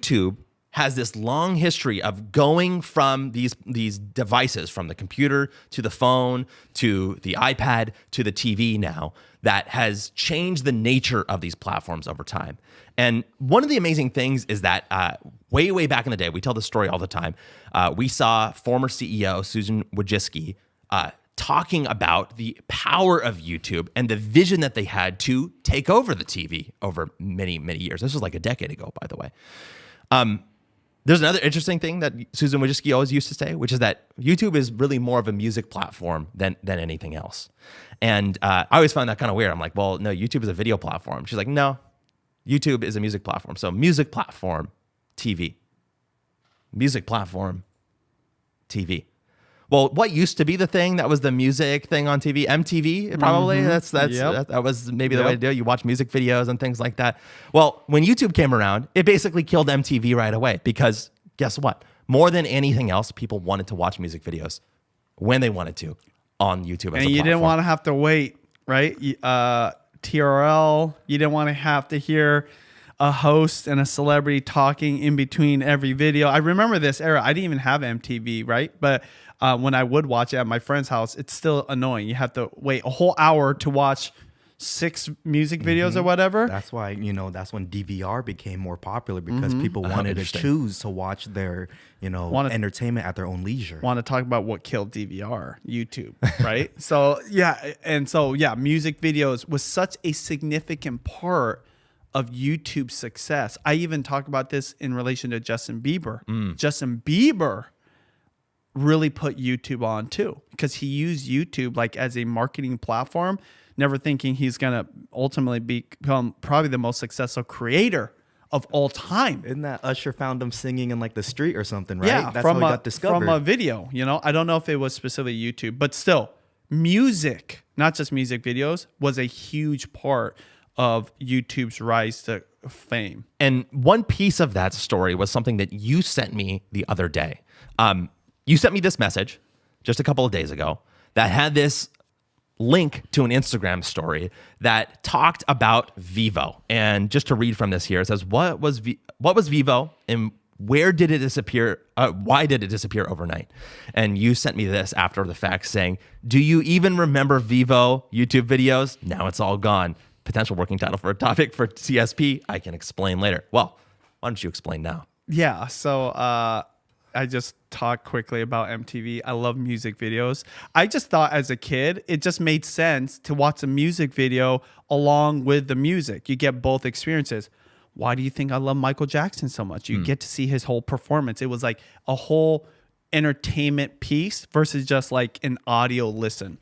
YouTube has this long history of going from these devices, from the computer to the phone to the iPad to the TV now, that has changed the nature of these platforms over time. And one of the amazing things is that way back in the day, we tell this story all the time, we saw former CEO Susan Wojcicki talking about the power of YouTube and the vision that they had to take over the TV over many, many years. This was like a decade ago, by the way. There's another interesting thing that Susan Wojcicki always used to say, which is that YouTube is really more of a music platform than anything else. And I always found that kind of weird. I'm like, well, no, YouTube is a video platform. She's like, no, YouTube is a music platform. So music platform, TV. Music platform, TV. Well, what used to be the thing that was the music thing on TV? MTV, probably. Mm-hmm. That was maybe the way to do it. You watch music videos and things like that. Well, when YouTube came around, it basically killed MTV right away because guess what? More than anything else, people wanted to watch music videos when they wanted to on YouTube. And you didn't want to have to wait, right? TRL, you didn't want to have to hear a host and a celebrity talking in between every video. I remember this era. I didn't even have MTV, right? But when I would watch it at my friend's house, it's still annoying. You have to wait a whole hour to watch 6 music videos or whatever. That's why, that's when DVR became more popular because people wanted to choose to watch their, entertainment at their own leisure. Want to talk about what killed DVR? YouTube, right? Music videos was such a significant part of YouTube's success. I even talk about this in relation to Justin Bieber. Justin Bieber really put YouTube on too, because he used YouTube like as a marketing platform, never thinking he's going to ultimately become probably the most successful creator of all time. Isn't that Usher found him singing in like the street or something, right? Yeah, that's how he got discovered. From a video, I don't know if it was specifically YouTube, but still music, not just music videos, was a huge part of YouTube's rise to fame. And one piece of that story was something that you sent me the other day. You sent me this message just a couple of days ago that had this link to an Instagram story that talked about Vevo. And just to read from this here, it says, what was Vevo and where did it disappear? Why did it disappear overnight? And you sent me this after the fact saying, do you even remember Vevo YouTube videos? Now it's all gone. Potential working title for a topic for CSP. I can explain later. Well, why don't you explain now? Yeah. So I just talk quickly about MTV. I love music videos. I just thought as a kid, it just made sense to watch a music video along with the music. You get both experiences. Why do you think I love Michael Jackson so much? You get to see his whole performance. It was like a whole entertainment piece versus just like an audio listen.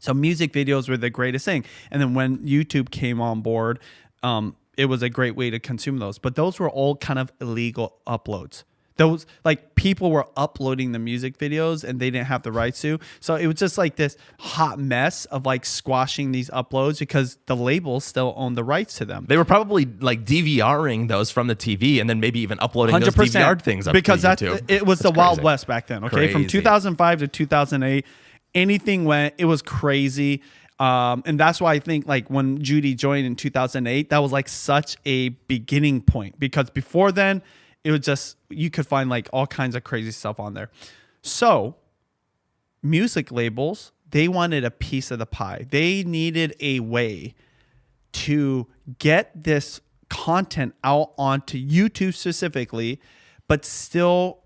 So music videos were the greatest thing. And then when YouTube came on board, it was a great way to consume those. But those were all kind of illegal uploads. Those, like, people were uploading the music videos and they didn't have the rights to. So it was just like this hot mess of like squashing these uploads because the labels still own the rights to them. They were probably like DVRing those from the TV and then maybe even uploading those DVR things up because to YouTube. It was the Wild West back then. Okay, from 2005 to 2008, anything went. It was crazy. And that's why I think like when Judy joined in 2008, that was like such a beginning point because before then, it was just, you could find like all kinds of crazy stuff on there. So music labels, they wanted a piece of the pie. They needed a way to get this content out onto YouTube specifically, but still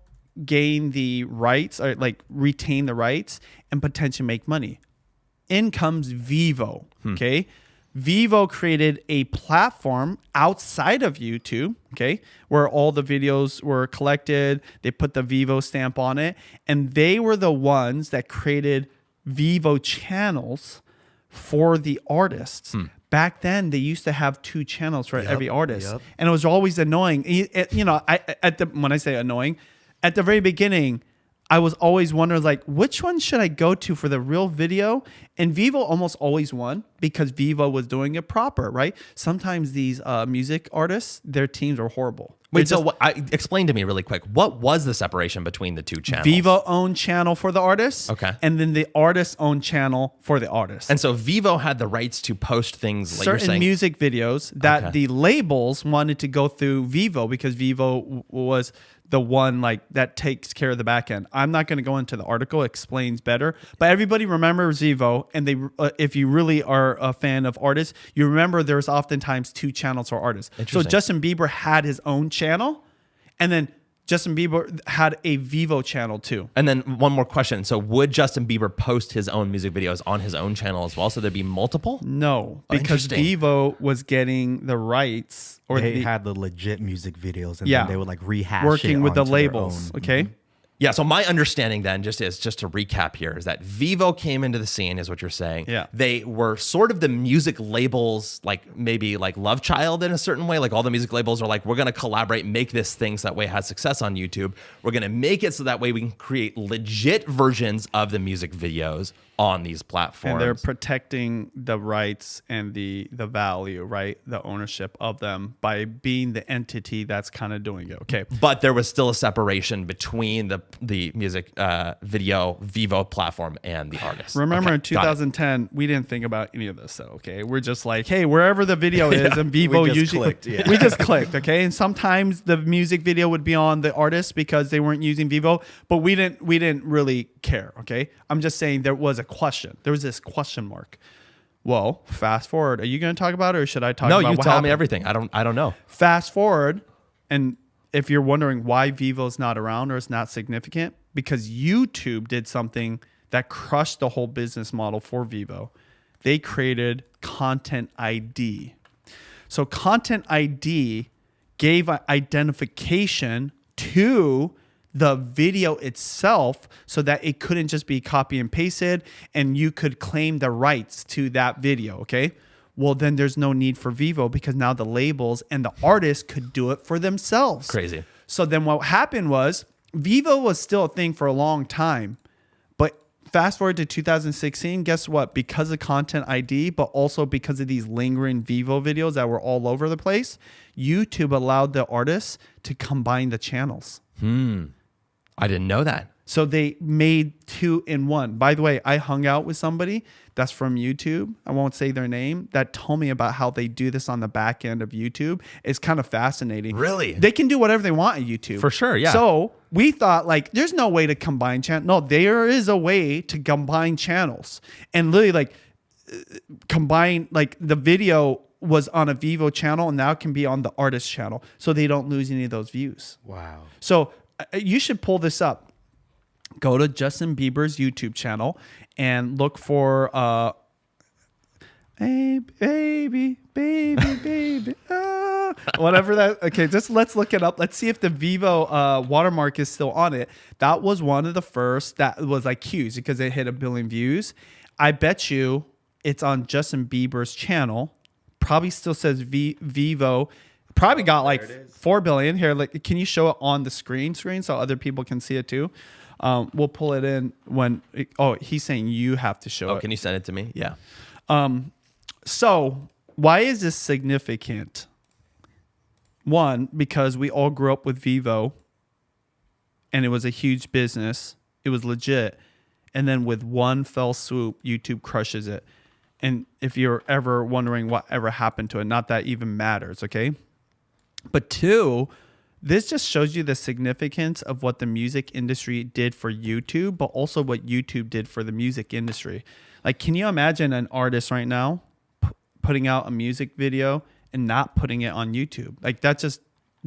gain the rights or like retain the rights and potentially make money. In comes Vevo, okay? Vevo created a platform outside of YouTube, okay, where all the videos were collected. They put the Vevo stamp on it, and they were the ones that created Vevo channels for the artists. Back then, they used to have 2 channels for every artist, and it was always annoying. When I say annoying, at the very beginning, I was always wondering, like, which one should I go to for the real video? And Vevo almost always won because Vevo was doing it proper, right? Sometimes these music artists, their teams are horrible. Wait, so explain to me really quick. What was the separation between the two channels? Vevo owned channel for the artist. Okay. And then the artist owned channel for the artist. And so Vevo had the rights to post things like certain you're saying. music videos that the labels wanted to go through Vevo because Vevo was the one like that takes care of the back end. I'm not going to go into the article, it explains better, but everybody remembers Vevo, and they if you really are a fan of artists, you remember there's oftentimes two channels for artists. So Justin Bieber had his own channel, and then Justin Bieber had a Vevo channel too. And then one more question. So would Justin Bieber post his own music videos on his own channel as well? So there'd be multiple? No, because Vevo was getting the rights. Or they had the legit music videos, and then they would like rehash working it with the onto labels. their own. Okay. Yeah, so my understanding then just to recap here is that Vevo came into the scene is what you're saying. Yeah. They were sort of the music labels, like maybe like Love Child in a certain way. Like all the music labels are like, we're going to collaborate, make this thing so that way it has success on YouTube. We're going to make it so that way we can create legit versions of the music videos on these platforms. And they're protecting the rights and the value, right? The ownership of them by being the entity that's kind of doing it. Okay. But there was still a separation between the music video Vevo platform and the artist. Remember in 2010, we didn't think about any of this. So, okay. We're just like, hey, wherever the video is, and Vevo usually clicked, we just clicked. Okay. And sometimes the music video would be on the artist because they weren't using Vevo, but we didn't really care. Okay. I'm just saying there was a question. There was this question mark. Well, fast forward. Are you going to talk about it, or should I talk about it? No, you what tell happened? me everything. I don't know. Fast forward, and if you're wondering why Vevo's not around or it's not significant, because YouTube did something that crushed the whole business model for Vevo. They created Content ID. So Content ID gave identification to the video itself so that it couldn't just be copy and pasted and you could claim the rights to that video, okay? Well, then there's no need for Vevo because now the labels and the artists could do it for themselves. Crazy. So then what happened was Vevo was still a thing for a long time, but fast forward to 2016, guess what? Because of Content ID, but also because of these lingering Vevo videos that were all over the place, YouTube allowed the artists to combine the channels. I didn't know that. So they made 2 in 1. By the way, I hung out with somebody that's from YouTube. I won't say their name. That told me about how they do this on the back end of YouTube. It's kind of fascinating. Really? They can do whatever they want at YouTube. For sure, yeah. So we thought like, there's no way to combine channels. No, there is a way to combine channels. And literally like combine, like the video was on a Vevo channel and now it can be on the artist channel. So they don't lose any of those views. Wow. So you should pull this up. Go to Justin Bieber's YouTube channel and look for hey, baby, whatever that. Okay, just let's look it up. Let's see if the Vevo watermark is still on it. That was one of the first that was like huge because it hit 1 billion views. I bet you it's on Justin Bieber's channel. Probably still says Vevo. Probably got like 4 billion here. Like, can you show it on the screen so other people can see it too? We'll pull it in when. He's saying you have to show it. Can you send it to me? Yeah. So why is this significant? One, because we all grew up with Vevo, and it was a huge business. It was legit, and then with one fell swoop, YouTube crushes it. And if you're ever wondering what ever happened to it, not that even matters, okay? But 2, this just shows you the significance of what the music industry did for YouTube, but also what YouTube did for the music industry. Like, can you imagine an artist right now putting out a music video and not putting it on YouTube? Like, that's just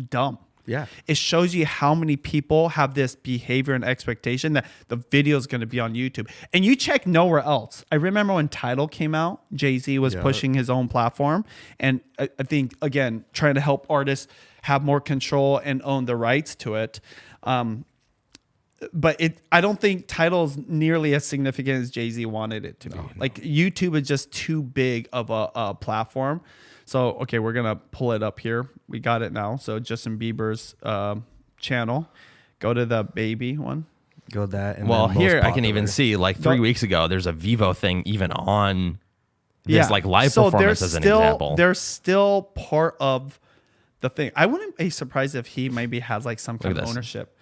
dumb. Yeah. It shows you how many people have this behavior and expectation that the video is going to be on YouTube. And you check nowhere else. I remember when Tidal came out, Jay-Z was pushing his own platform. And I think, again, trying to help artists have more control and own the rights to it. But I don't think Tidal's nearly as significant as Jay-Z wanted it to be. Like, YouTube is just too big of a platform. So, okay, we're going to pull it up here. We got it now. So, Justin Bieber's channel. Go to the baby one. Go that. And well, then here most I can even see like 3 weeks ago, there's a Vevo thing even on this like live performance as an example. They're still part of the thing. I wouldn't be surprised if he maybe has like some kind of ownership.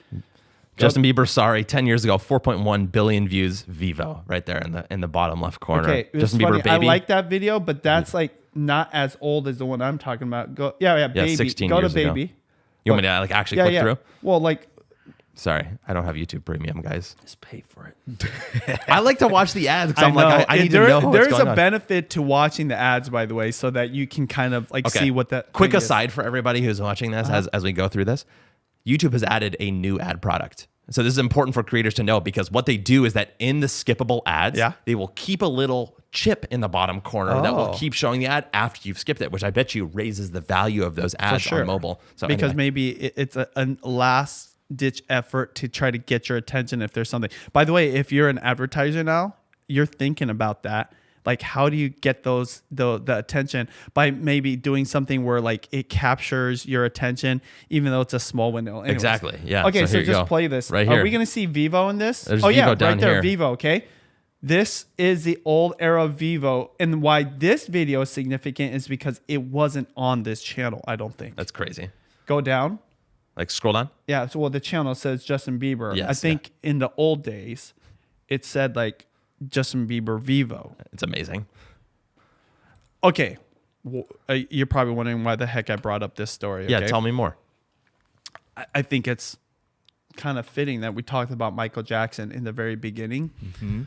Justin Bieber, sorry, 10 years ago, 4.1 billion views. Vevo, right there in the bottom left corner. Okay, Justin funny. Bieber, baby. I like that video, but that's like not as old as the one I'm talking about. Baby. 16 Go years to baby. ago. You want me to like actually click through? Well, like, sorry, I don't have YouTube Premium, guys. just pay for it. I like to watch the ads because I'm like, I need to know what's There's going a on. benefit to watching the ads, by the way, so that you can kind of like see what that. Quick thing is. aside for everybody who's watching this as we go through this, YouTube has added a new ad product. So this is important for creators to know because what they do is that in the skippable ads, they will keep a little chip in the bottom corner that will keep showing the ad after you've skipped it, which I bet you raises the value of those ads on mobile. So because maybe it's a last ditch effort to try to get your attention if there's something. By the way, if you're an advertiser now, you're thinking about that. Like, how do you get the attention by maybe doing something where like it captures your attention, even though it's a small window? Anyways. Exactly. Yeah. Okay, so just play this. Right here. Are we going to see Vevo in this? There's Vevo down right there, here. Vevo. Okay. This is the old era Vevo, and why this video is significant is because it wasn't on this channel. I don't think. That's crazy. Go down. Like scroll down. Yeah. So the channel says Justin Bieber. Yes, I think in the old days, it said like Justin Bieber Vevo. It's amazing. Okay. Well, you're probably wondering why the heck I brought up this story. Yeah, okay? tell me more. I think it's kind of fitting that we talked about Michael Jackson in the very beginning. Mm-hmm.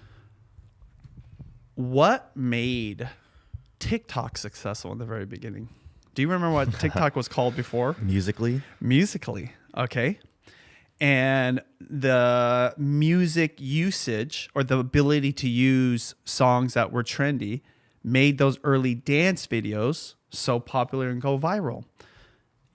What made TikTok successful in the very beginning? Do you remember what TikTok was called before? Musically. Okay. And the music usage or the ability to use songs that were trendy made those early dance videos so popular and go viral.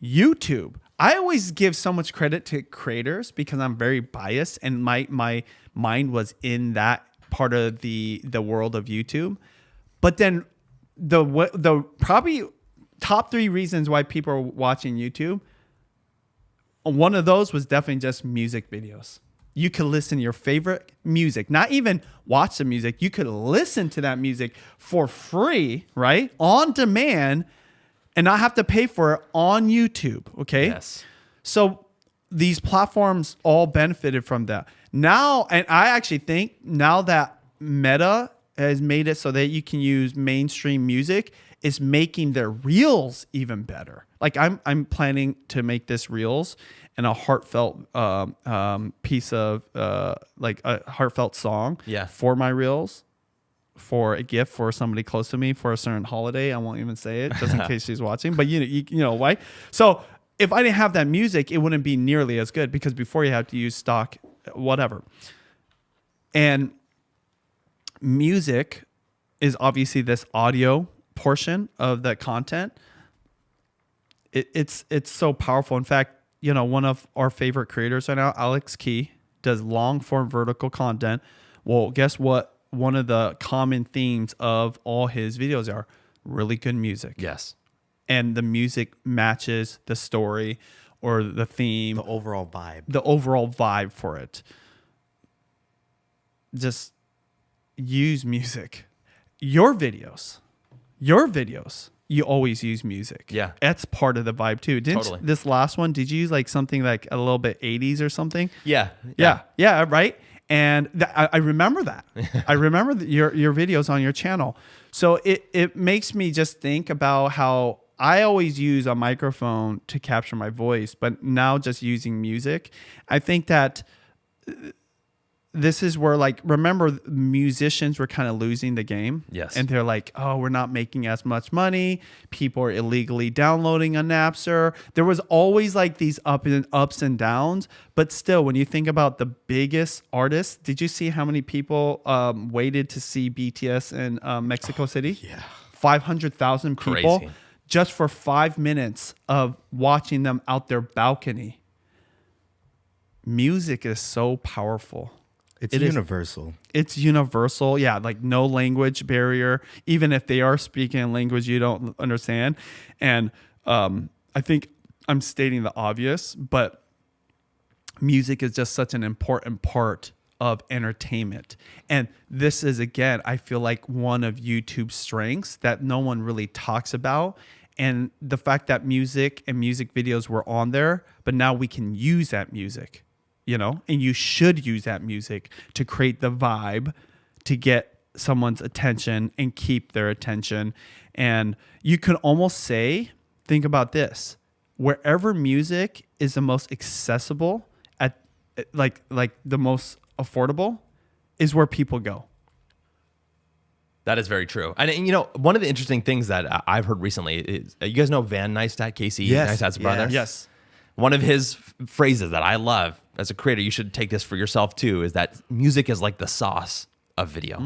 YouTube. I always give so much credit to creators because I'm very biased and my mind was in that part of the world of YouTube. But then the probably top 3 reasons why people are watching YouTube, one of those was definitely just music videos. You could listen to your favorite music, not even watch the music. You could listen to that music for free, right? On demand and not have to pay for it on YouTube, okay? Yes. So these platforms all benefited from that. Now, and I actually think now that Meta has made it so that you can use mainstream music, is making their reels even better. Like I'm planning to make this reels and a heartfelt piece of like a heartfelt song for my reels, for a gift for somebody close to me for a certain holiday. I won't even say it just in case she's watching, but you know why. So if I didn't have that music, it wouldn't be nearly as good because before you have to use stock, whatever. And music is obviously this audio portion of the content. It's so powerful. In fact, you know, one of our favorite creators right now, Alex Key, does long form vertical content. Well, guess what? One of the common themes of all his videos are really good music. Yes. And the music matches the story or the theme. The overall vibe. The overall vibe for it. Just use music. Your videos, you always use music. Yeah. That's part of the vibe too. Didn't this last one, did you use like something like a little bit 80s or something? Yeah. Yeah, right? And I remember that. I remember your videos on your channel. So it makes me just think about how I always use a microphone to capture my voice, but now just using music. I think that this is where, like, remember musicians were kind of losing the game. Yes. And they're like, oh, we're not making as much money. People are illegally downloading on Napster. There was always like these ups and downs. But still, when you think about the biggest artists, did you see how many people waited to see BTS in Mexico City? Yeah. 500,000 people. Crazy. Just for 5 minutes of watching them out their balcony. Music is so powerful. It's universal. It's universal. Yeah, like no language barrier, even if they are speaking a language you don't understand. And I think I'm stating the obvious, but music is just such an important part of entertainment. And this is, again, I feel like one of YouTube's strengths that no one really talks about. and the fact that music and music videos were on there, but now we can use that music, and you should use that music to create the vibe to get someone's attention and keep their attention. And you could almost say, think about this, wherever music is the most accessible at like the most affordable is where people go. That is very true. And one of the interesting things that I've heard recently is, you guys know Van Neistat, Casey Neistat's brother? Yes. One of his phrases that I love as a creator, you should take this for yourself too, is that music is like the sauce of video.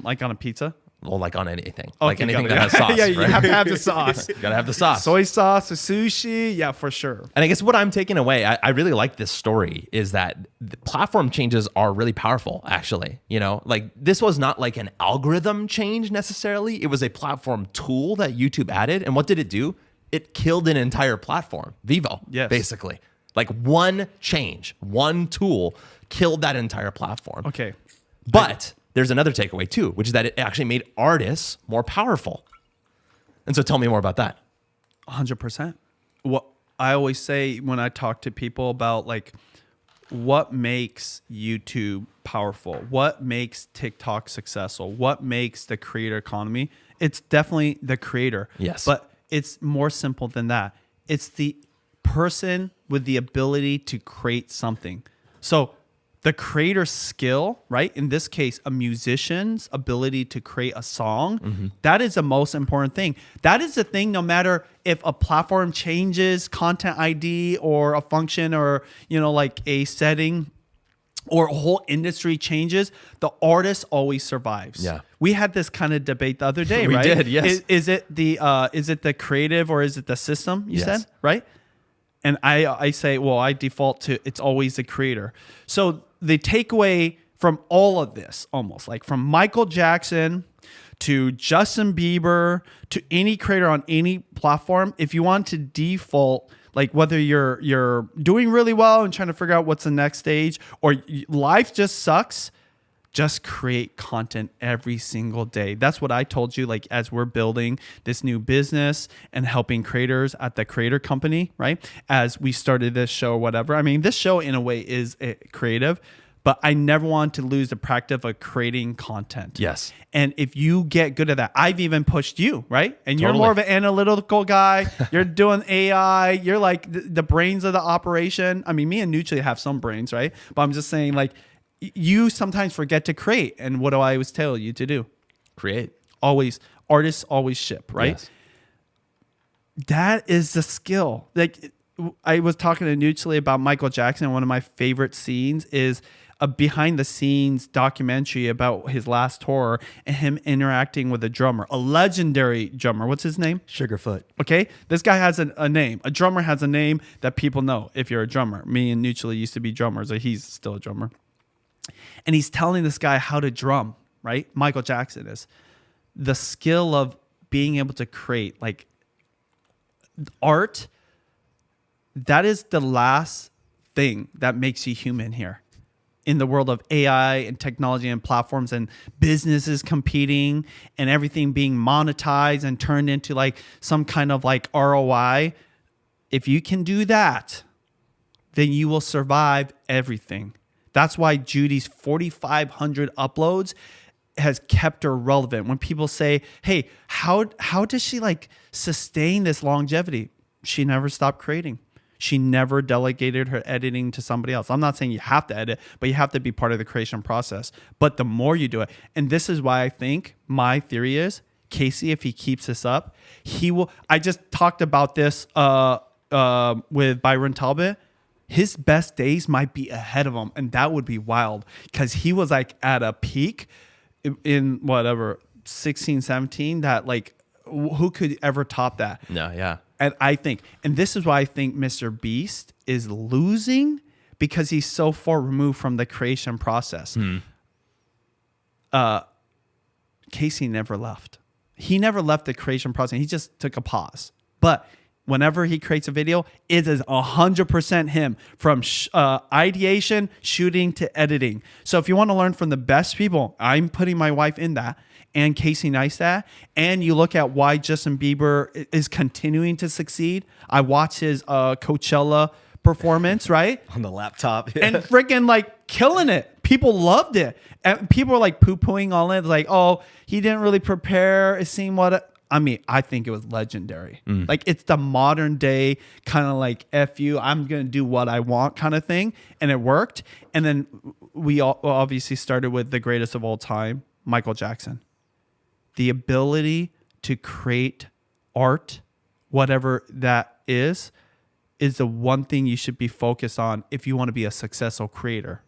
Like on a pizza? Well, like on anything. Okay, like anything that has sauce. Yeah, you right? have to have the sauce. You gotta have the sauce. Soy sauce, or sushi, yeah, for sure. And I guess what I'm taking away, I really like this story, is that the platform changes are really powerful, actually. Like this was not like an algorithm change necessarily. It was a platform tool that YouTube added. And what did it do? It killed an entire platform, Vevo, basically. Like one change, one tool killed that entire platform. Okay. But there's another takeaway too, which is that it actually made artists more powerful. And so tell me more about that. 100%. What I always say when I talk to people about like what makes YouTube powerful, what makes TikTok successful, what makes the creator economy, it's definitely the creator. Yes. But it's more simple than that. It's the person with the ability to create something. So the creator's skill, right? In this case, a musician's ability to create a song, that is the most important thing. That is the thing, no matter if a platform changes content ID or a function or, like a setting or a whole industry changes, the artist always survives. Yeah. We had this kind of debate the other day, We right? did, yes. Is it the creative or is it the system, you said, right? And I say, well, I default to it's always the creator. So the takeaway from all of this, almost like from Michael Jackson to Justin Bieber to any creator on any platform, if you want to default, like whether you're doing really well and trying to figure out what's the next stage or life just sucks, just create content every single day. That's what I told you, like as we're building this new business and helping creators at the creator company, right? As we started this show or whatever. I mean, this show in a way is creative, but I never want to lose the practice of creating content. Yes. And if you get good at that, I've even pushed you, right? And you're more of an analytical guy. You're doing AI. You're like the brains of the operation. I mean, me and Nucci have some brains, right? But I'm just saying, like, you sometimes forget to create. And what do I always tell you to do? Create. Always. Artists always ship, right? Yes. That is the skill. Like I was talking to Nucci about Michael Jackson. One of my favorite scenes is a behind the scenes documentary about his last tour and him interacting with a drummer, a legendary drummer. What's his name? Sugarfoot. Okay. This guy has a name. A drummer has a name that people know if you're a drummer. Me and Nucci used to be drummers. So he's still a drummer. And he's telling this guy how to drum, right? Michael Jackson is. The skill of being able to create like art, that is the last thing that makes you human here. In the world of AI and technology and platforms and businesses competing and everything being monetized and turned into like some kind of like ROI, if you can do that, then you will survive everything. That's why Judy's 4,500 uploads has kept her relevant. When people say, hey, how does she like sustain this longevity? She never stopped creating. She never delegated her editing to somebody else. I'm not saying you have to edit, but you have to be part of the creation process. But the more you do it, and this is why I think my theory is, Casey, if he keeps this up, he will. I just talked about this with Byron Talbot. His best days might be ahead of him, and that would be wild because he was like at a peak in whatever 16, 17 that like who could ever top that? No, yeah. And I think, and this is why I think Mr. Beast is losing because he's so far removed from the creation process. Casey never left. He never left the creation process. He just took a pause. But whenever he creates a video, it is 100% him from ideation, shooting to editing. So if you want to learn from the best people, I'm putting my wife in that. and Casey Neistat, and you look at why Justin Bieber is continuing to succeed. I watched his Coachella performance, right? On the laptop. And freaking like killing it. People loved it. And people were like poo-pooing all in. Like, oh, he didn't really prepare. It seemed I mean, I think it was legendary. Like, it's the modern day kind of like, F you, I'm going to do what I want kind of thing. And it worked. And then we all obviously started with the greatest of all time, Michael Jackson. The ability to create art, whatever that is the one thing you should be focused on if you want to be a successful creator.